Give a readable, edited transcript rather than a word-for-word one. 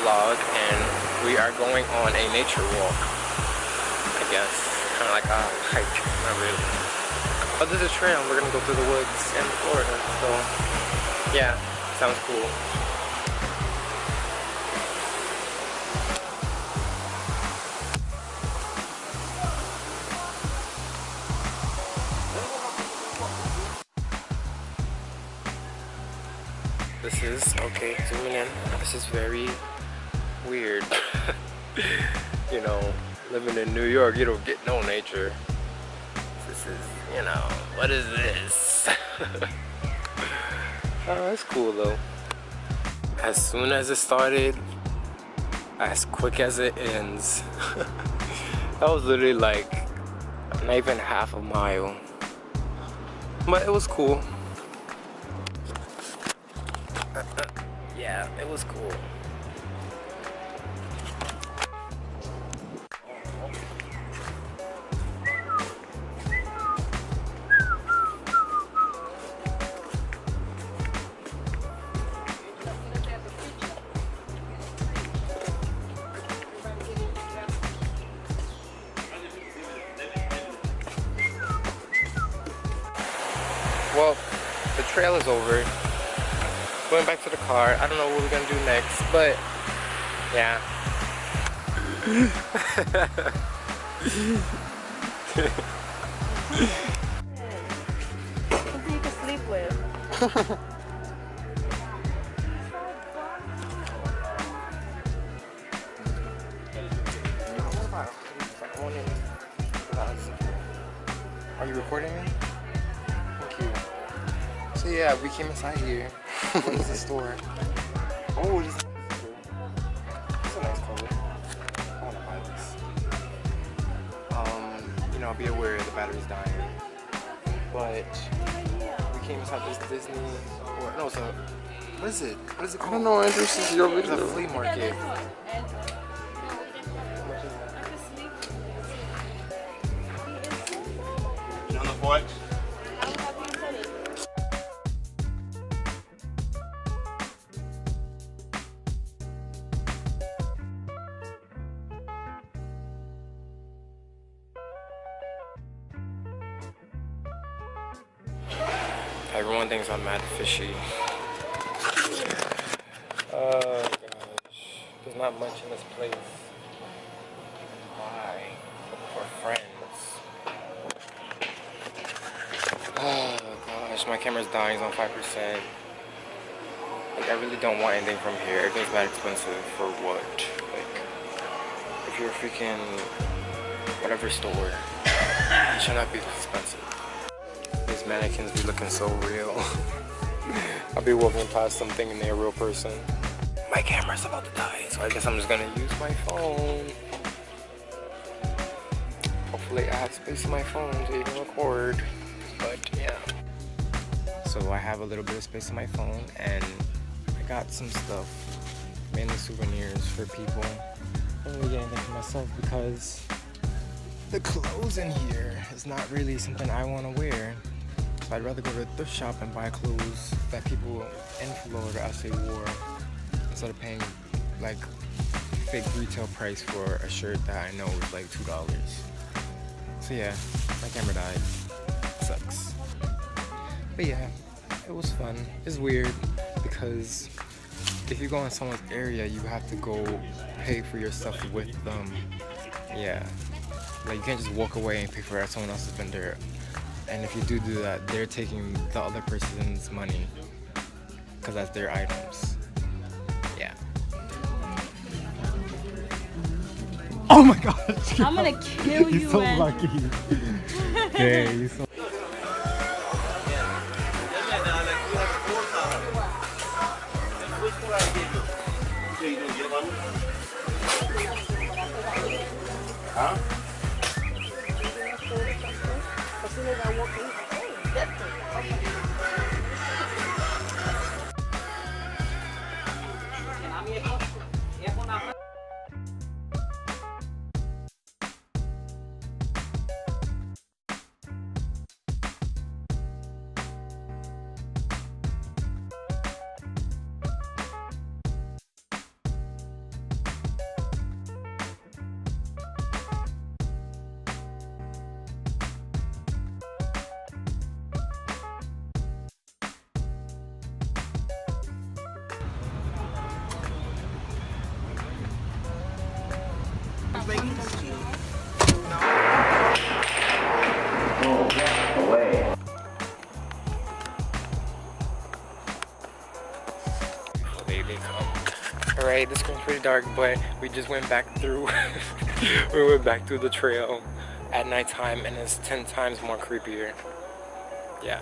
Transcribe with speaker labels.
Speaker 1: vlog, and we are going on a nature walk, I guess. Kind of like a hike, not really. But there's a trail, we're gonna go through the woods in Florida, so yeah, sounds cool. This is, okay, zooming in, this is very weird. You know, living in New York, you don't get no nature. This is, you know, what is this? Oh, that's cool though. As soon as it started, as quick as it ends. That was literally like not even half a mile. But it was cool. Yeah, it was cool. Well, the trail is over. Going back to the car. I don't know what we're gonna do next, but yeah.
Speaker 2: Something you can sleep with.
Speaker 1: Are you recording me? Thank you. So yeah, we came inside here. What is the store? Oh, this is a nice color. I wanna buy this. You know, be aware the battery's dying. But we came inside this Disney, or no, it's a, what is it? What is it called?
Speaker 3: I don't know, Andrew, this is your
Speaker 1: It's
Speaker 3: video.
Speaker 1: a flea market.
Speaker 3: You on the porch?
Speaker 1: Everyone thinks I'm mad fishy. Oh gosh. There's not much in this place. Why? For friends. Oh gosh, my camera's dying, it's on 5%. Like, I really don't want anything from here. Everything's mad expensive for what? Like, if you're a freaking whatever store, it should not be expensive. These mannequins be looking so real. I'll be walking past something and they're a real person. My camera's about to die, so I guess I'm just gonna use my phone. Hopefully I have space in my phone to even record, but yeah. So I have a little bit of space in my phone and I got some stuff, mainly souvenirs for people. I don't really get anything for myself because the clothes in here is not really something I want to wear. So I'd rather go to a thrift shop and buy clothes that people in Florida actually wore instead of paying like fake retail price for a shirt that I know is like $2. So yeah, my camera died. Sucks. But yeah, it was fun. It's weird because if you go in someone's area, you have to go pay for your stuff with them. Yeah. Like, you can't just walk away and pay for it. Someone else has been there. And if you do that, they're taking the other person's money because that's their items. Yeah. Oh my gosh!
Speaker 2: I'm gonna kill you,
Speaker 1: You're so
Speaker 2: man.
Speaker 1: lucky. Yeah, you're so.
Speaker 3: Huh?
Speaker 2: As soon as I walk in, hey, that's it.
Speaker 1: Anyway, the screen's pretty dark, but we just went back through. We went back through the trail at nighttime, and it's 10 times more creepier. Yeah.